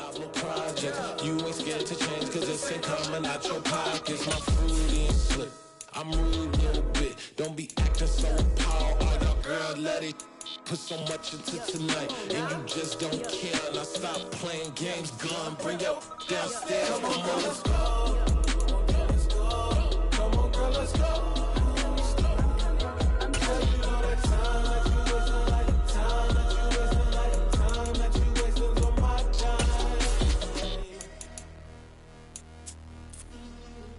problem project. You ain't scared to change cause it's ain't coming out your pockets. My fruity and slip, I'm rude a little bit. Don't be acting so appalled. All y'all girl, let it put so much into tonight, and you just don't care. Now stop playing games, gun, bring your downstairs. Come on, girl, let's go. Come on, girl, let's go. I'm telling you all that time that you wasting, like time that you wasting, like time that you wasting on my time.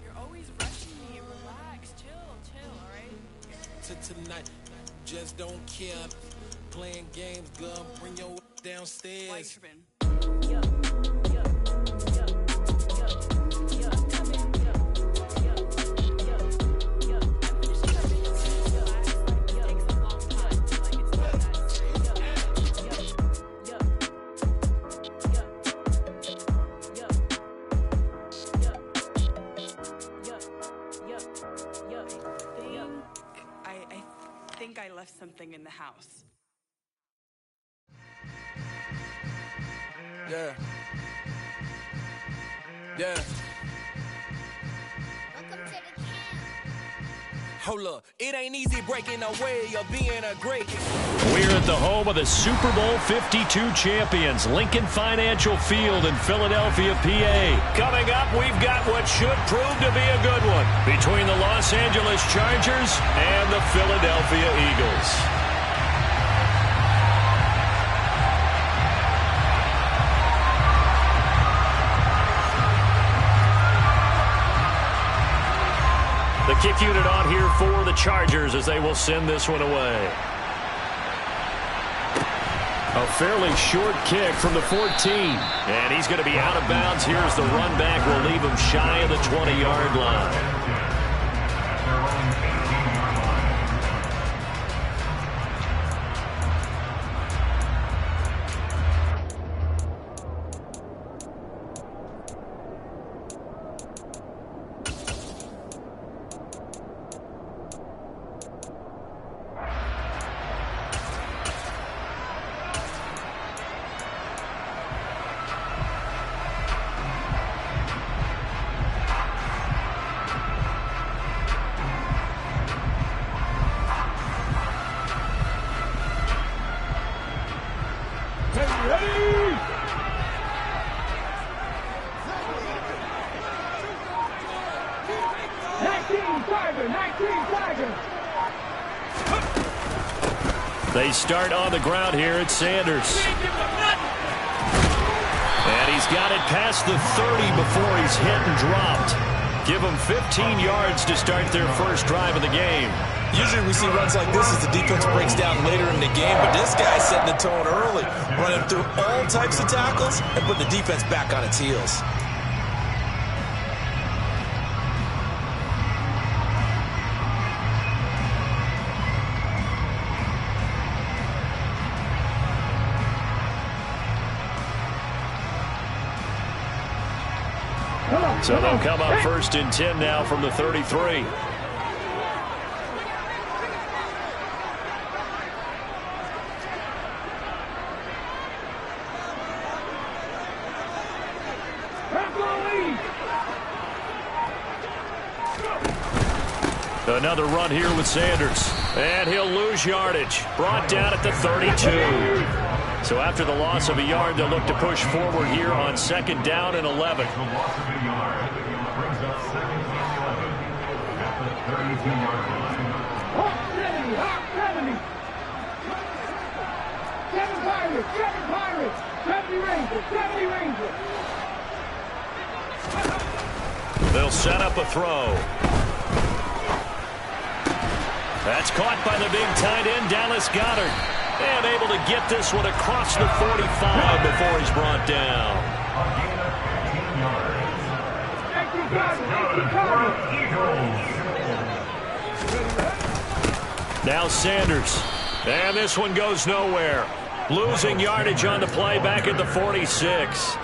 You're always rushing me. Relax, chill, alright? To tonight, just don't care. Playing games, gun, bring your downstairs. I think I left something in the house. Yeah. Yeah. Hold up, it ain't easy breaking away or being a great. We're at the home of the Super Bowl 52 champions, Lincoln Financial Field in Philadelphia, PA. Coming up, we've got what should prove to be a good one between the Los Angeles Chargers and the Philadelphia Eagles. The kick unit on here for the Chargers as they will send this one away. A fairly short kick from the 14. And he's going to be out of bounds. Here's the run back. Will leave him shy of the 20-yard line. They start on the ground here at Sanders. And he's got it past the 30 before he's hit and dropped. Give them 15 yards to start their first drive of the game. Usually we see runs like this as the defense breaks down later in the game, but this guy's setting the tone early, running through all types of tackles and putting the defense back on its heels. So they'll come up first and 10 now from the 33. Another run here with Sanders. And he'll lose yardage. Brought down at the 32. So after the loss of a yard, they'll look to push forward here on 2nd down and 11. They'll set up a throw. That's caught by the big tight end, Dallas Goedert. And able to get this one across the 45 before he's brought down. Now Sanders. And this one goes nowhere. Losing yardage on the play back at the 46.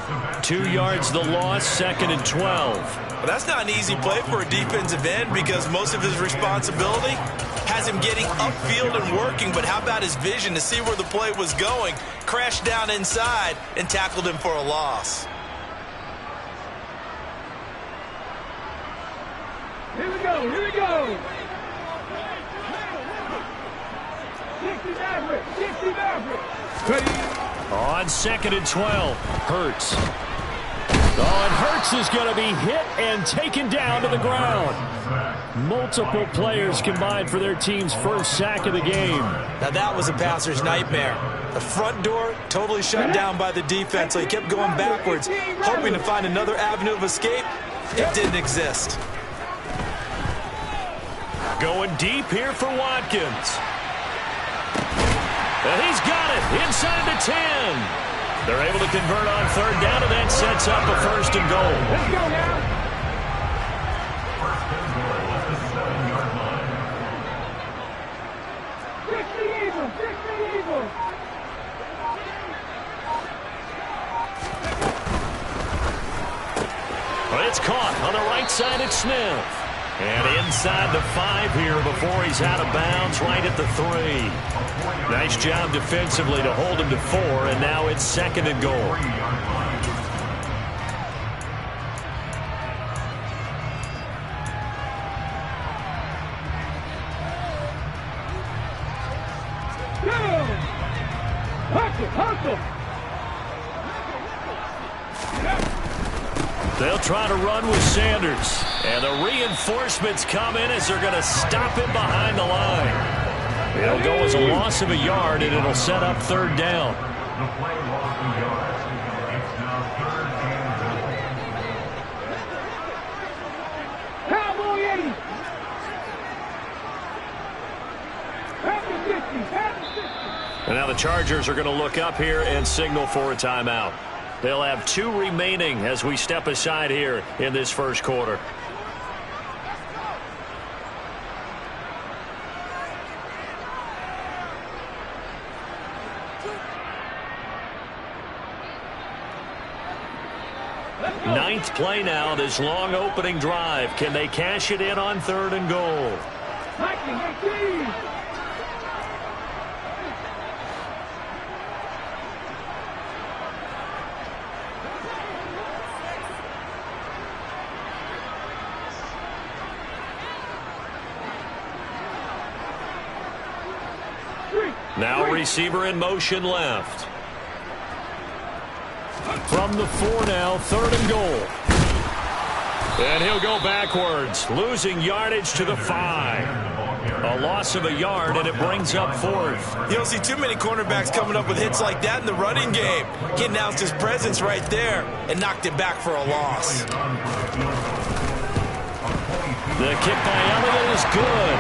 2 yards the loss, 2nd and 12. But that's not an easy play for a defensive end because most of his responsibility has him getting upfield and working, but how about his vision to see where the play was going, crashed down inside, and tackled him for a loss. go. Here we go. 60 Maverick. 60 Maverick. On 2nd and 12, Hurts. Oh, and Hurts is going to be hit and taken down to the ground. Multiple players combined for their team's first sack of the game. Now that was a passer's nightmare. The front door totally shut down by the defense, so he kept going backwards, hoping to find another avenue of escape. It didn't exist. Going deep here for Watkins. And he's got it inside the 10. They're able to convert on 3rd down, and that sets up a 1st and goal. Let's go now. But it's caught on the right side at Smith. And inside the 5 here before he's out of bounds, right at the 3. Nice job defensively to hold him to 4, and now it's 2nd and goal. They'll try to run with Sanders. And the reinforcements come in as they're going to stop him behind the line. It'll go as a loss of a yard, and it'll set up 3rd down. The play lost 2 yards. It's now 3rd and goal. Cowboy 80. And now the Chargers are going to look up here and signal for a timeout. They'll have 2 remaining as we step aside here in this first quarter. Ninth play now, this long opening drive. Can they cash it in on 3rd and goal? Now receiver in motion left. From the 4 now, 3rd and goal. And he'll go backwards, losing yardage to the 5. A loss of a yard, and it brings up 4th. You don't see too many cornerbacks coming up with hits like that in the running game. He announced his presence right there and knocked it back for a loss. The kick by Elliott is good.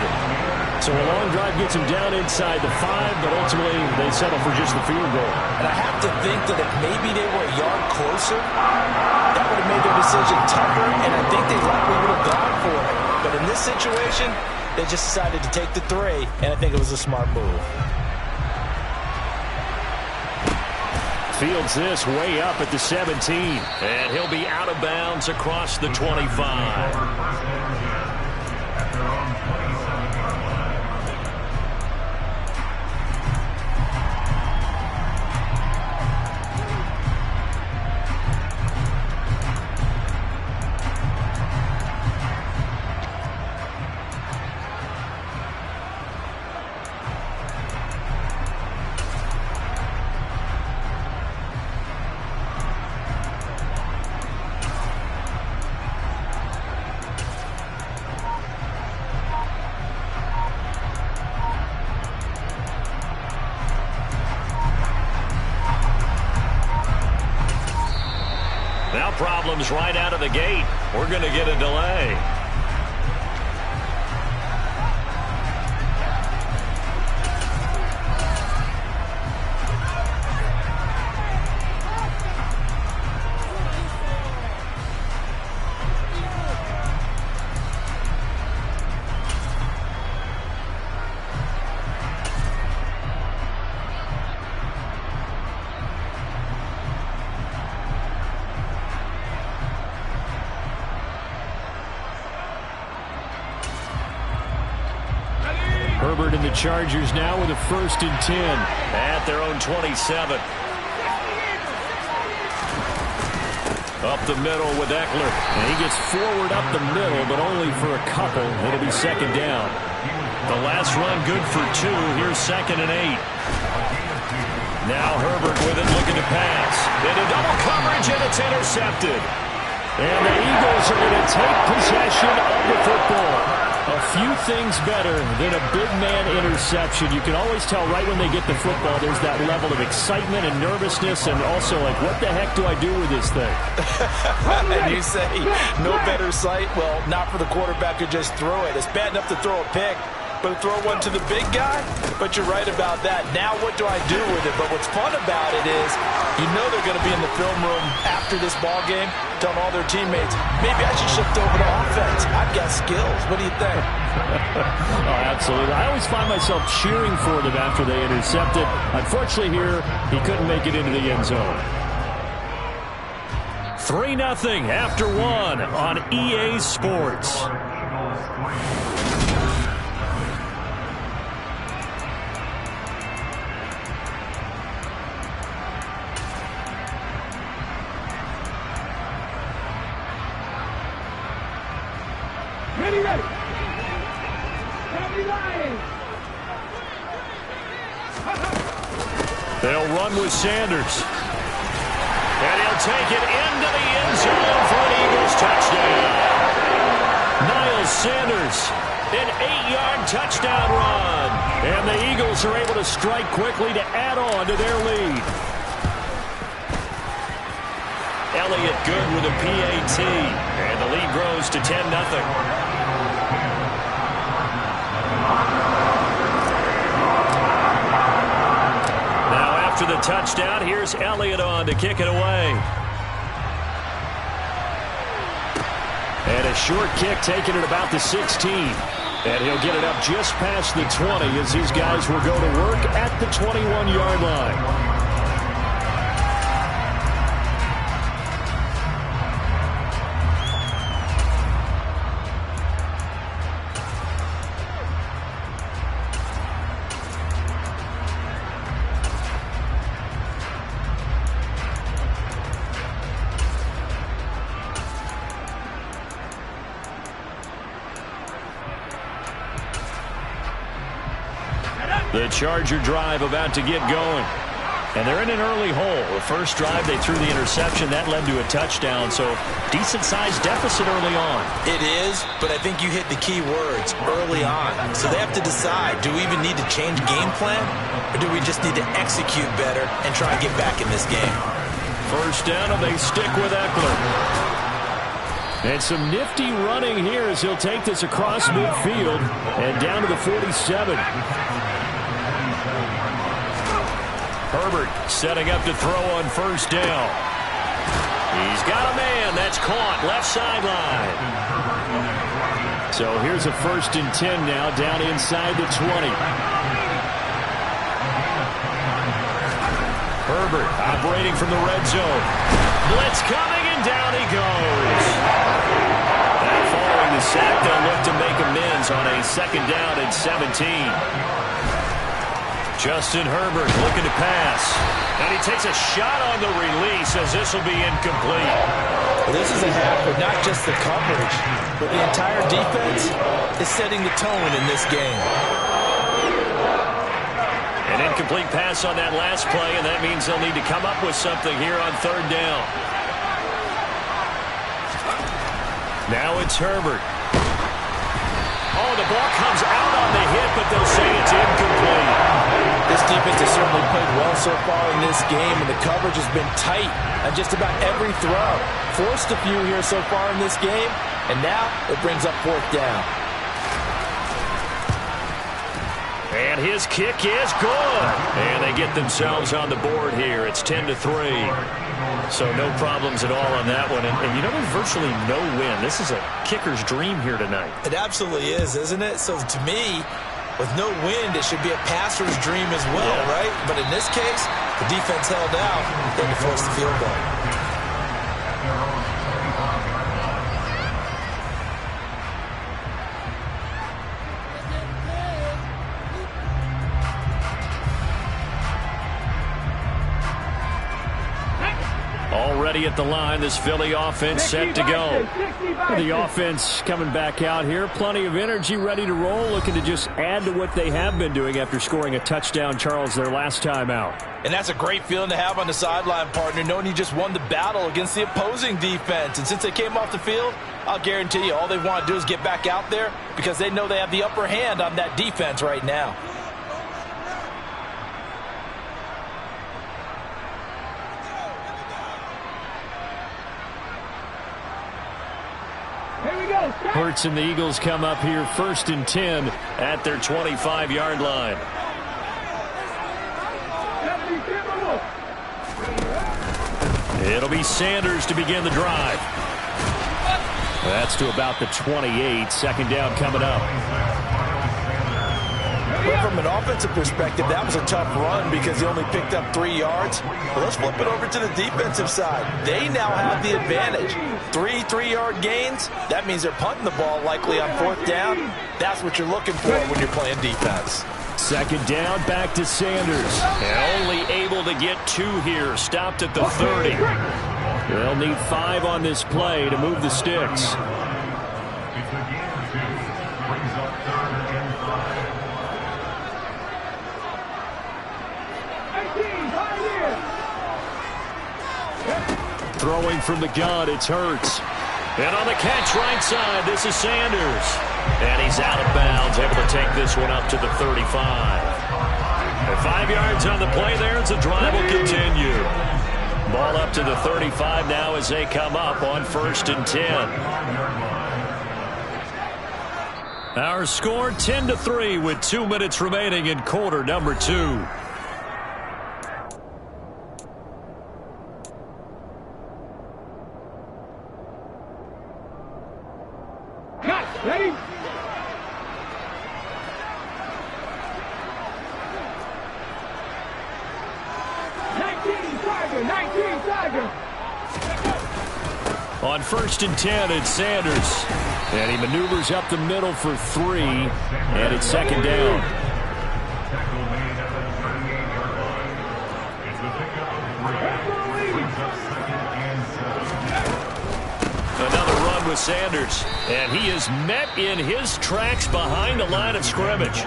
So a long drive gets him down inside the 5, but ultimately they settle for just the field goal. And I have to think that if maybe they were a yard closer, that would have made their decision tougher, and I think they likely would have gone for it. But in this situation, they just decided to take the 3, and I think it was a smart move. Fields this way up at the 17, and he'll be out of bounds across the 25. Problems right out of the gate. We're going to get a delay. Herbert and the Chargers now with a 1st and 10 at their own 27. Up the middle with Eckler. And he gets forward up the middle, but only for a couple. It'll be second down. The last run good for 2. Here's 2nd and 8. Now Herbert with it, looking to pass. Into double coverage, and it's intercepted. And the Eagles are going to take possession of the football. A few things better than a big man interception. You can always tell right when they get the football, there's that level of excitement and nervousness, and also like, what the heck do I do with this thing? And you say, no better sight? Well, not for the quarterback to just throw it. It's bad enough to throw a pick, but throw one to the big guy? But you're right about that. Now what do I do with it? But what's fun about it is, you know they're going to be in the film room after this ball game, telling all their teammates, maybe I should shift over to offense. I've got skills. What do you think? Oh, absolutely. I always find myself cheering for them after they intercept it. Unfortunately here, he couldn't make it into the end zone. 3-0 after 1 on EA Sports. They'll run with Sanders. And he'll take it into the end zone for an Eagles touchdown. Miles Sanders, an 8-yard touchdown run. And the Eagles are able to strike quickly to add on to their lead. Elliott good with a PAT. And the lead grows to 10-0. After the touchdown, here's Elliott on to kick it away. And a short kick taken at about the 16. And he'll get it up just past the 20 as these guys will go to work at the 21-yard line. The Charger drive about to get going. And they're in an early hole. The first drive, they threw the interception. That led to a touchdown, so decent-sized deficit early on. It is, but I think you hit the key words, early on. So they have to decide, do we even need to change game plan, or do we just need to execute better and try and get back in this game? First down, and they stick with Eckler. And some nifty running here as he'll take this across midfield and down to the 47. Herbert setting up to throw on first down. He's got a man. That's caught left sideline. So here's a 1st and 10 now down inside the 20. Herbert operating from the red zone. Blitz coming, and down he goes. And following the sack, they'll look to make amends on a 2nd down and 17. Justin Herbert looking to pass. And he takes a shot on the release as this will be incomplete. Well, this is a half of not just the coverage, but the entire defense is setting the tone in this game. An incomplete pass on that last play, and that means they'll need to come up with something here on 3rd down. Now it's Herbert. Oh, the ball comes out on the hit, but they'll say it's incomplete. This defense has certainly played well so far in this game, and the coverage has been tight on just about every throw. Forced a few here so far in this game, and now it brings up 4th down. And his kick is good. And they get themselves on the board here. It's 10-3. So no problems at all on that one. And you know, there's virtually no win. This is a kicker's dream here tonight. It absolutely is, isn't it? So to me, with no wind, it should be a passer's dream as well, right? But in this case, the defense held out. They had to force the field goal. Already at the line, this Philly offense set to go. The offense coming back out here. Plenty of energy, ready to roll, looking to just add to what they have been doing after scoring a touchdown, Charles, their last time out. And that's a great feeling to have on the sideline, partner, knowing you just won the battle against the opposing defense. And since they came off the field, I'll guarantee you all they want to do is get back out there because they know they have the upper hand on that defense right now. Hurts and the Eagles come up here 1st and 10 at their 25-yard line. It'll be Sanders to begin the drive. That's to about the 28. Second down coming up. But from an offensive perspective, that was a tough run because he only picked up 3 yards. But let's flip it over to the defensive side. They now have the advantage. 3 3-yard gains. That means they're punting the ball likely on 4th down. That's what you're looking for when you're playing defense. Second down, back to Sanders. And only able to get 2 here. Stopped at the 30. They'll need 5 on this play to move the sticks. Throwing from the gun, it's Hurts. And on the catch right side, this is Sanders. And he's out of bounds, able to take this one up to the 35. And 5 yards on the play there as the drive will continue. Ball up to the 35 now as they come up on 1st and 10. Our score 10-3 with 2 minutes remaining in quarter number 2. Ready? On 1st and 10, it's Sanders. And he maneuvers up the middle for 3. And it's second down. Another run with Sanders. And he is met in his tracks behind the line of scrimmage.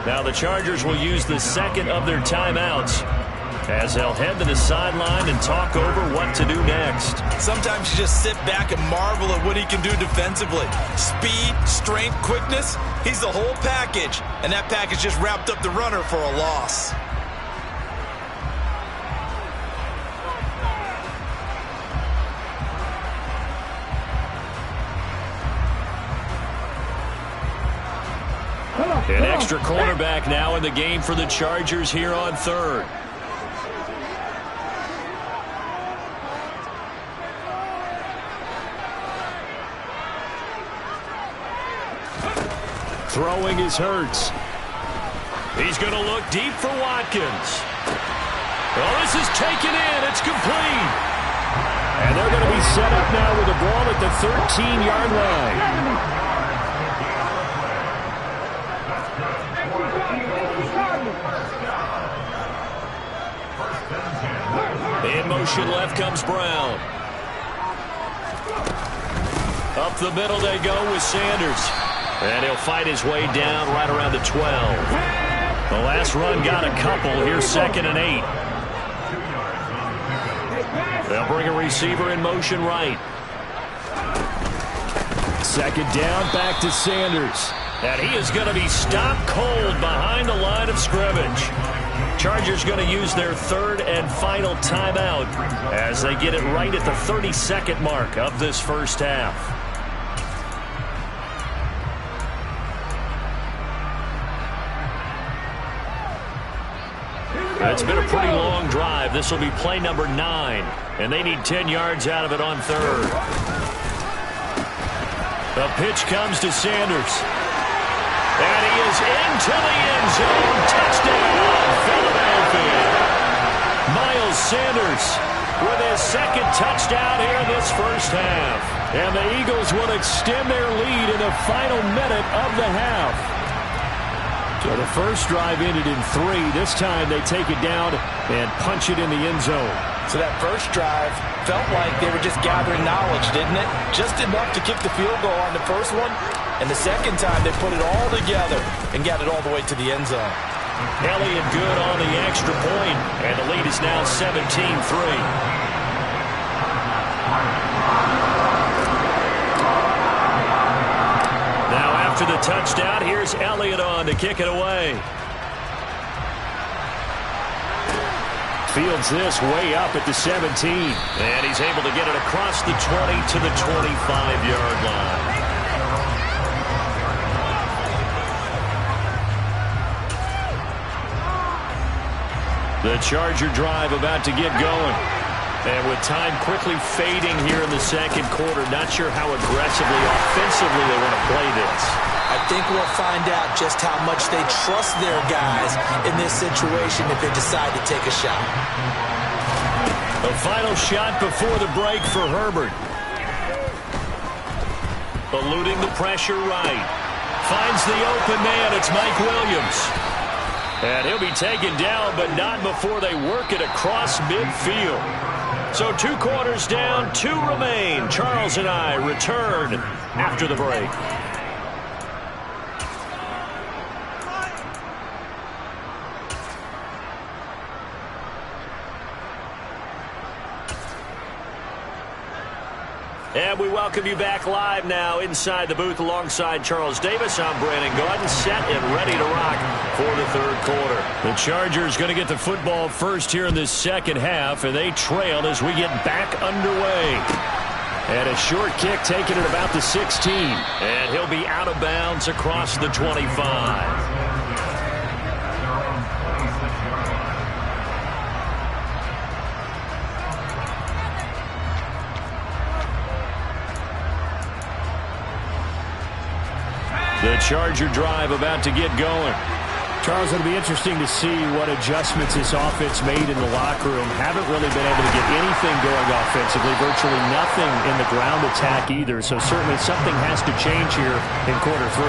Now the Chargers will use the second of their timeouts as they'll head to the sideline and talk over what to do next. Sometimes you just sit back and marvel at what he can do defensively. Speed, strength, quickness, he's the whole package. And that package just wrapped up the runner for a loss. An extra cornerback now in the game for the Chargers here on 3rd. Throwing is Hurts. He's going to look deep for Watkins. Well, this is taken in. It's complete. And they're going to be set up now with the ball at the 13-yard line. In motion left comes Brown. Up the middle they go with Sanders. And he'll fight his way down right around the 12. The last run got a couple. Here's 2nd and 8. They'll bring a receiver in motion right. Second down, back to Sanders. And he is going to be stopped cold behind the line of scrimmage. Chargers going to use their 3rd and final timeout as they get it right at the 32nd mark of this first half. It's been a pretty long drive. This will be play number 9, and they need 10 yards out of it on 3rd. The pitch comes to Sanders. And he is into the end zone. Touchdown, Philadelphia. Miles Sanders with his 2nd touchdown here in this first half. And the Eagles will extend their lead in the final minute of the half. So the first drive ended in 3. This time they take it down and punch it in the end zone. So that first drive felt like they were just gathering knowledge, didn't it? Just enough to kick the field goal on the first one. And the second time, they put it all together and got it all the way to the end zone. Elliott good on the extra point, and the lead is now 17-3. Now after the touchdown, here's Elliott on to kick it away. Fields this way up at the 17. And he's able to get it across the 20 to the 25-yard line. The Charger drive about to get going. And with time quickly fading here in the second quarter, not sure how aggressively, offensively they want to play this. I think we'll find out just how much they trust their guys in this situation if they decide to take a shot. A final shot before the break for Herbert. Eluding the pressure right. Finds the open man. It's Mike Williams. And he'll be taken down, but not before they work it across midfield. So 2 quarters down, 2 remain. Charles and I return after the break. And we welcome you back live now inside the booth alongside Charles Davis. I'm Brandon Gaudin, set and ready to rock for the third quarter. The Chargers going to get the football first here in this second half, and they trail as we get back underway. And a short kick taken at about the 16. And he'll be out of bounds across the 25. The Charger drive about to get going. Charles, it'll be interesting to see what adjustments this offense made in the locker room. Haven't really been able to get anything going offensively. Virtually nothing in the ground attack either. So certainly something has to change here in quarter 3.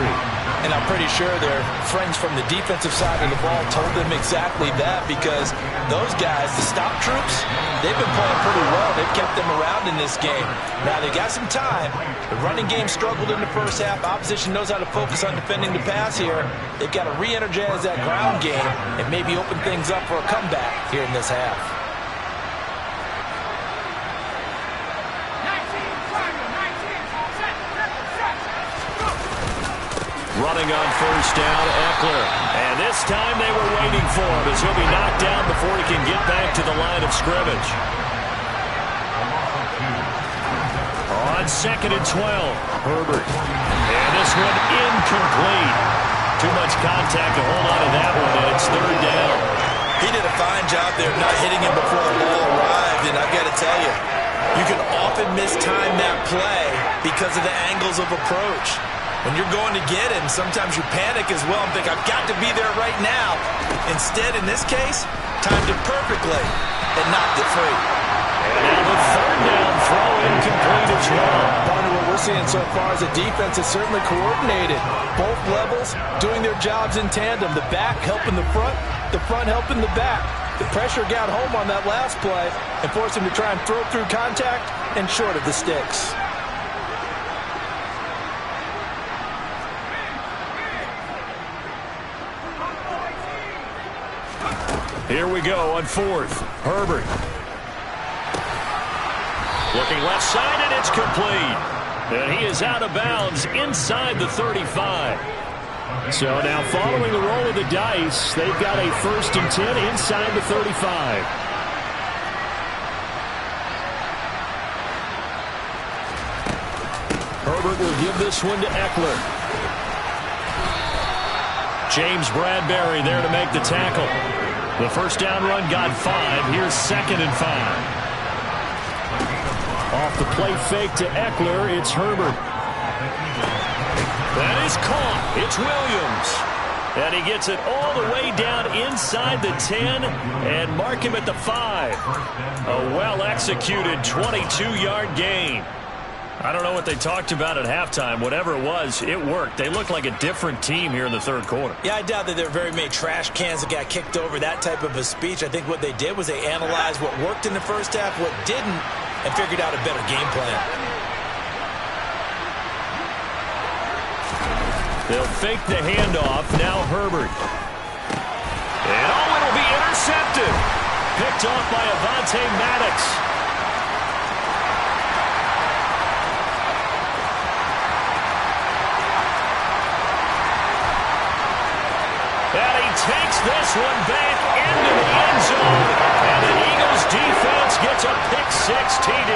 And I'm pretty sure their friends from the defensive side of the ball told them exactly that, because those guys, the stop troops, they've been playing pretty well. They've kept them around in this game. Now, they got some time. The running game struggled in the first half. Opposition knows how to focus on defending the pass here. They've got to re-energize that ground game and maybe open things up for a comeback here in this half. Running on first down, Eckler. And this time they were waiting for him as he'll be knocked down before he can get back to the line of scrimmage. On 2nd and 12, Herbert. And this one incomplete. Too much contact to hold on to that one, and it's 3rd down. He did a fine job there of not hitting him before the ball arrived, and I've got to tell you, you can often mistime that play because of the angles of approach. When you're going to get him, sometimes you panic as well and think, I've got to be there right now. Instead, in this case, timed it perfectly and knocked it free. And now the 3rd down throw incomplete as well. Partner, what we're seeing so far is the defense is certainly coordinated. Both levels doing their jobs in tandem. The back helping the front helping the back. The pressure got home on that last play and forced him to try and throw through contact and short of the sticks. Here we go on 4th. Herbert. Looking left side, and it's complete. And he is out of bounds inside the 35. So now following the roll of the dice, they've got a 1st and 10 inside the 35. Herbert will give this one to Eckler. James Bradbury there to make the tackle. The first down run got 5. Here's 2nd and 5. Off the play fake to Eckler, it's Herbert. That is caught. It's Williams. And he gets it all the way down inside the 10 and mark him at the 5. A well-executed 22-yard gain. I don't know what they talked about at halftime. Whatever it was, it worked. They looked like a different team here in the third quarter. Yeah, I doubt that there were very many trash cans that got kicked over, that type of a speech. I think what they did was they analyzed what worked in the first half, what didn't, and figured out a better game plan. They'll fake the handoff. Now Herbert. And it'll be intercepted. Picked off by Avonte Maddox. And he takes this one back into the end zone. And the Eagles defense gets a pick-six TD.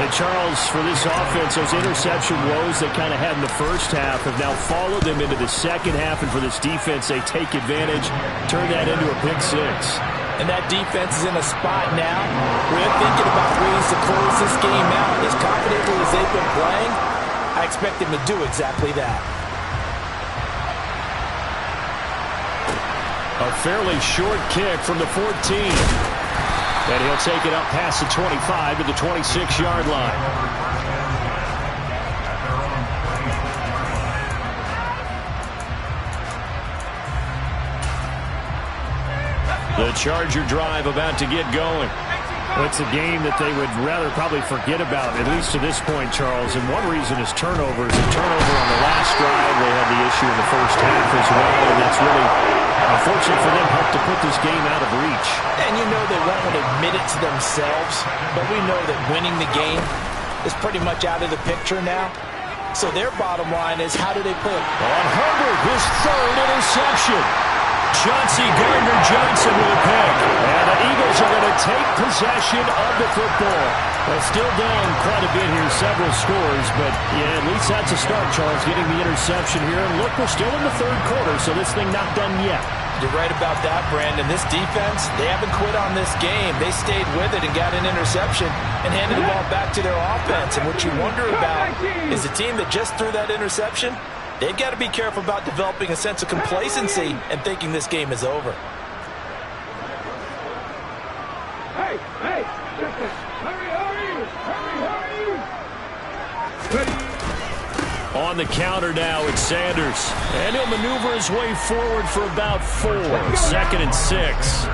And Charles, for this offense, those interception woes they kind of had in the first half have now followed them into the second half. And for this defense, they take advantage, turn that into a pick-six. And that defense is in a spot now where they're thinking about ways to close this game out. As confidently as they've been playing, I expect them to do exactly that. A fairly short kick from the 14. And he'll take it up past the 25 to the 26-yard line. The Charger drive about to get going. It's a game that they would rather probably forget about, at least to this point, Charles. And one reason is turnovers. A turnover on the last drive. They had the issue in the first half as well, and that's really, unfortunately for them, helped to put this game out of reach. And you know they won't admit it to themselves, but we know that winning the game is pretty much out of the picture now. So their bottom line is, how do they play? On Herbert, his third interception. Chauncey Gardner-Johnson with a pick. And the Eagles are going to take possession of the football. They're still down quite a bit here, several scores, but yeah, at least that's a start, Charles, getting the interception here. And look, we're still in the third quarter, so this thing not done yet. You're right about that, Brandon. This defense, they haven't quit on this game. They stayed with it and got an interception and handed the ball back to their offense. And what you wonder about is the team that just threw that interception, they've got to be careful about developing a sense of complacency and thinking this game is over. Hey, hurry. On the counter now, it's Sanders. And he'll maneuver his way forward for about 4. 2nd and 6.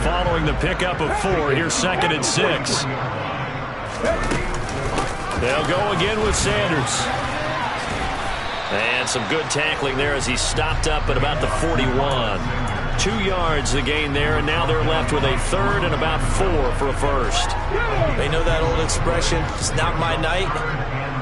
Following the pickup of 4, here's 2nd and 6. They'll go again with Sanders. And some good tackling there as he stopped up at about the 41. 2 yards the gain there, and now they're left with a 3rd and about 4 for a first. They know that old expression, it's not my night.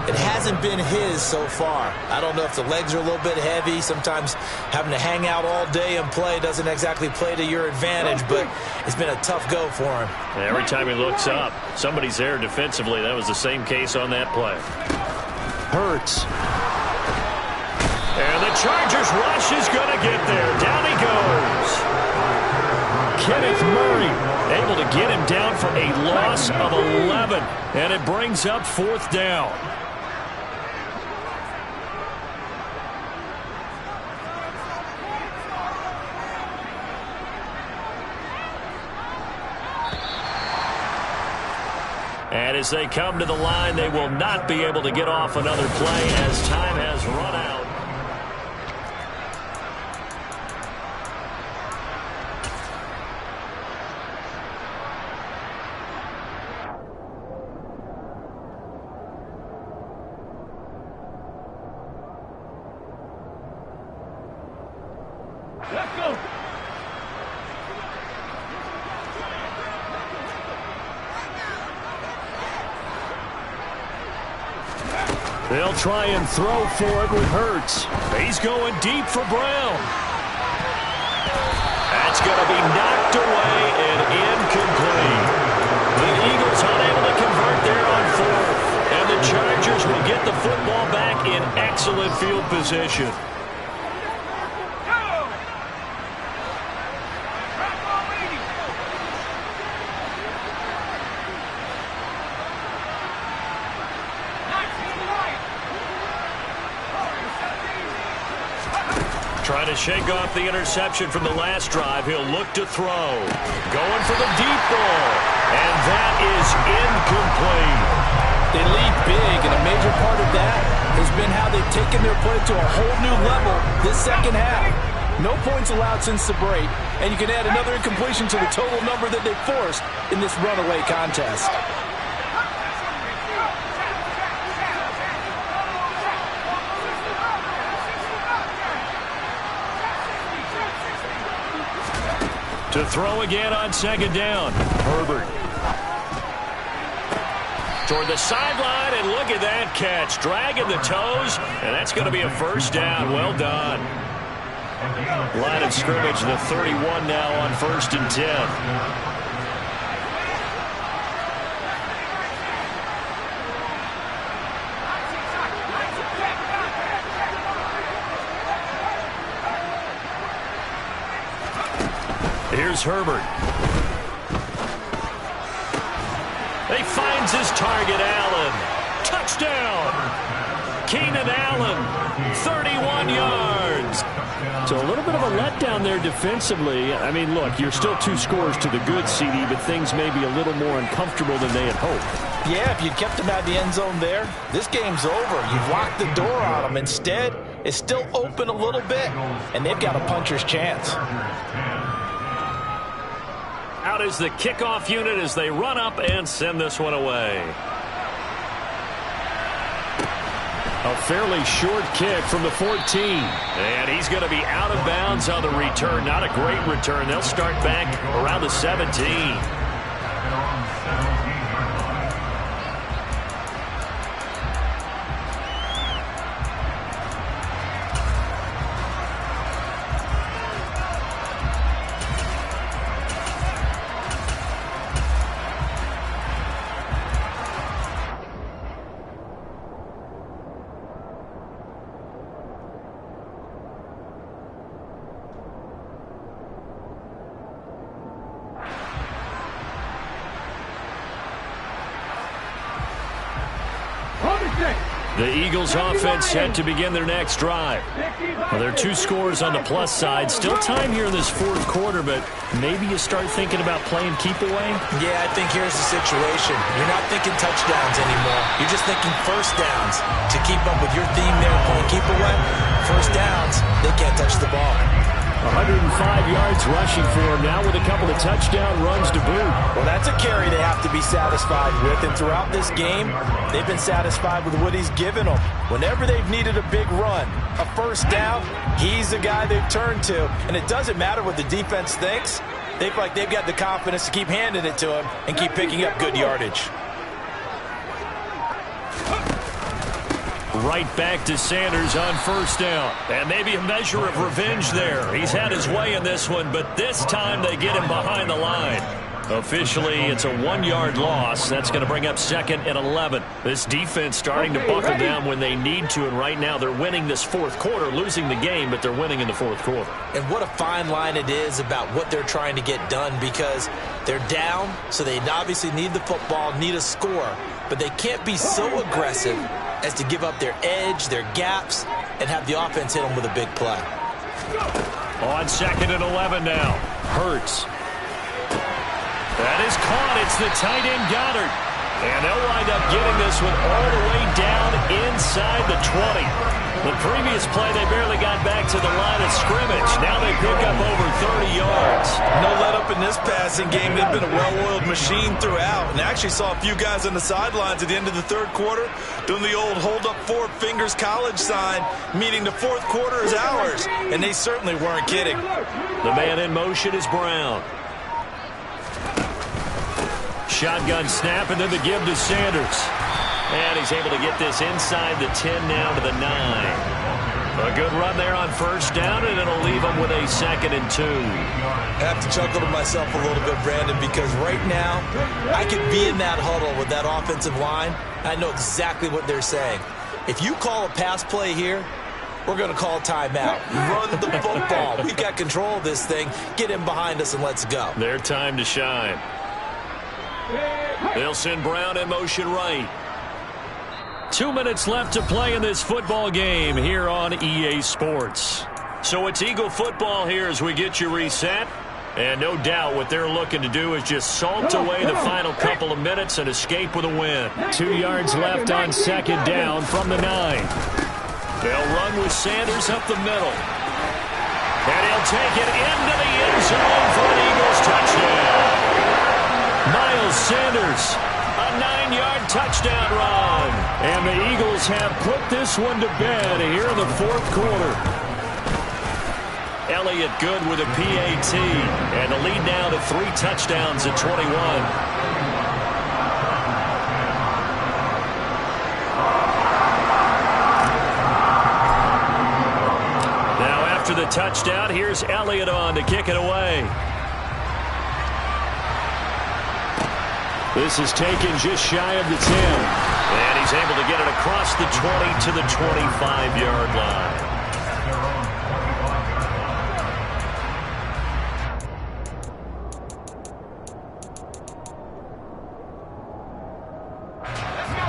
It hasn't been his so far. I don't know if the legs are a little bit heavy. Sometimes having to hang out all day and play doesn't exactly play to your advantage, but it's been a tough go for him. Every time he looks up, somebody's there defensively. That was the same case on that play. Hurts. And the Chargers rush is going to get there. Down he goes. Kenneth Murray able to get him down for a loss of 11. And it brings up 4th down. And as they come to the line, they will not be able to get off another play as time has run out. Let's go. They'll try and throw for it with Hurts. He's going deep for Brown. That's going to be knocked away and incomplete. The Eagles unable to convert there on 4th. And the Chargers will get the football back in excellent field position. Trying to shake off the interception from the last drive. He'll look to throw. Going for the deep ball. And that is incomplete. They lead week, and a major part of that has been how they've taken their play to a whole new level this second half. No points allowed since the break, and you can add another incompletion to the total number that they forced in this runaway contest. To throw again on second down. Herbert. Toward the sideline, and look at that catch. Dragging the toes, and that's going to be a first down. Well done. Line of scrimmage, the 31 now on 1st and 10. Here's Herbert. He finds his target, Allen. Touchdown! Keenan Allen, 31 yards. So a little bit of a letdown there defensively. I mean, look, you're still 2 scores to the good, CD, but things may be a little more uncomfortable than they had hoped. Yeah, if you kept them out of the end zone there, this game's over. You've locked the door on them. Instead, it's still open a little bit, and they've got a puncher's chance. Out is the kickoff unit as they run up and send this one away. A fairly short kick from the 14. And he's going to be out of bounds on the return. Not a great return. They'll start back around the 17. The Eagles offense set to begin their next drive. Well, there are 2 scores on the plus side. Still time here in this 4th quarter, but maybe you start thinking about playing keep away? Yeah, I think here's the situation. You're not thinking touchdowns anymore. You're just thinking first downs. To keep up with your theme there, playing keep away, first downs, they can't touch the ball. 105 yards rushing for him now with a couple of touchdown runs to boot. Well, that's a carry they have to be satisfied with, and throughout this game, they've been satisfied with what he's given them. Whenever they've needed a big run, a first down, he's the guy they've turned to, and it doesn't matter what the defense thinks. They feel like they've got the confidence to keep handing it to him and keep picking up good yardage. Right back to Sanders on first down. And maybe a measure of revenge there. He's had his way in this one, but this time they get him behind the line. Officially, it's a 1-yard loss. That's going to bring up 2nd and 11. This defense starting to buckle down when they need to, and right now they're winning this 4th quarter, losing the game, but they're winning in the 4th quarter. And what a fine line it is about what they're trying to get done, because they're down, so they obviously need the football, need a score, but they can't be so aggressive as to give up their edge, their gaps, and have the offense hit them with a big play. On 2nd and 11 now. Hurts. That is caught. It's the tight end Goddard. And they'll wind up getting this one all the way down inside the 20. The previous play, they barely got back to the line of scrimmage. Now they pick up over 30 yards. No let up in this passing game. They've been a well-oiled machine throughout. And I actually saw a few guys on the sidelines at the end of the 3rd quarter doing the old hold up 4 fingers college sign, meaning the 4th quarter is ours. And they certainly weren't kidding. The man in motion is Brown. Shotgun snap, and then the give to Sanders. And he's able to get this inside the 10 now to the 9. A good run there on first down, and it'll leave him with a 2nd and 2. I have to chuckle to myself a little bit, Brandon, because right now I could be in that huddle with that offensive line. I know exactly what they're saying. If you call a pass play here, we're going to call timeout. Run the football. We've got control of this thing. Get him behind us and let's go. Their time to shine. They'll send Brown in motion right. 2 minutes left to play in this football game here on EA Sports. So it's Eagle football here as we get you reset. And no doubt what they're looking to do is just salt away the final couple of minutes and escape with a win. 2 yards left on second down from the 9. They'll run with Sanders up the middle. And he'll take it into the end zone for an Eagles touchdown. Miles Sanders, a 9-yard touchdown run. And the Eagles have put this one to bed here in the fourth quarter. Elliott good with a PAT. And the lead now to 3 touchdowns at 21. After the touchdown, here's Elliott on to kick it away. This is taken just shy of the 10. And he's able to get it across the 20 to the 25-yard line.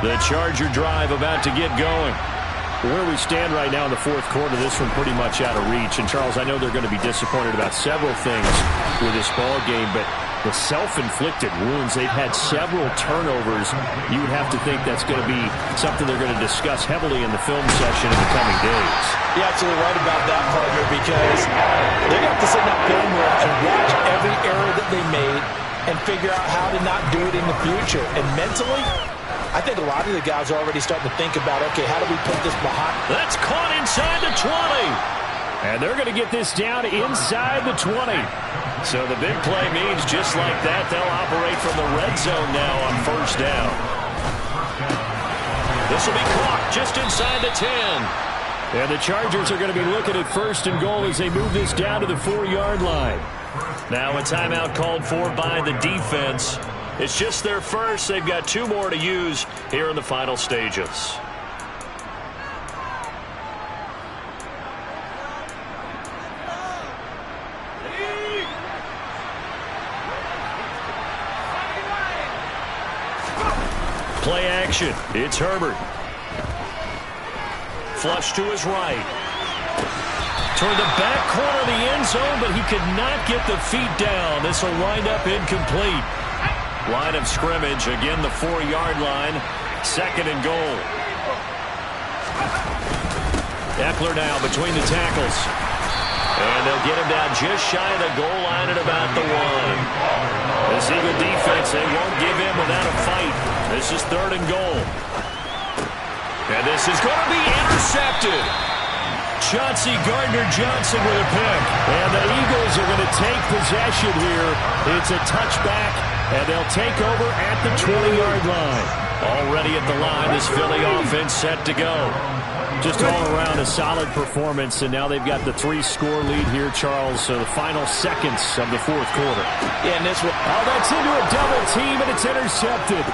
The Charger drive about to get going. Where we stand right now in the fourth quarter, this one pretty much out of reach. And, Charles, I know they're going to be disappointed about several things with this ball game, but the self-inflicted wounds, they've had several turnovers. You would have to think that's going to be something they're going to discuss heavily in the film session in the coming days. You're absolutely right about that, partner, because they're going to have to sit in that film room and watch every error that they made and figure out how to not do it in the future. And mentally, I think a lot of the guys are already starting to think about, okay, how do we put this behind? That's caught inside the 20. And they're going to get this down inside the 20. So the big play means just like that, they'll operate from the red zone now on first down. This will be caught just inside the 10. And the Chargers are going to be looking at first and goal as they move this down to the 4-yard line. Now a timeout called for by the defense. It's just their first. They've got 2 more to use here in the final stages. Play action. It's Herbert. Flush to his right. Toward the back corner of the end zone, but he could not get the feet down. This will wind up incomplete. Line of scrimmage, again the 4-yard line, second and goal. Eckler now between the tackles. And they'll get him down just shy of the goal line at about the 1. This Eagle defense, they won't give in without a fight. This is third and goal. And this is going to be intercepted. Chauncey Gardner-Johnson with a pick. And the Eagles are going to take possession here. It's a touchback, and they'll take over at the 20-yard line. Already at the line, this Philly offense set to go. Just all around a solid performance, and now they've got the 3-score lead here, Charles. So the final seconds of the fourth quarter. Yeah, and this one. Oh, that's into a double team, and it's intercepted.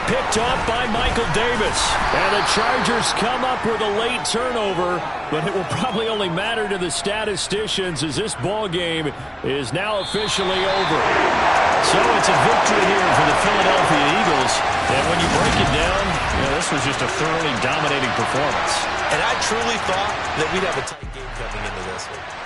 Picked off by Michael Davis. And the Chargers come up with a late turnover, but it will probably only matter to the statisticians as this ball game is now officially over. So it's a victory here for the Philadelphia Eagles. And when you break it down, this was just a thoroughly dominating performance. And I truly thought that we'd have a tight game coming into this one.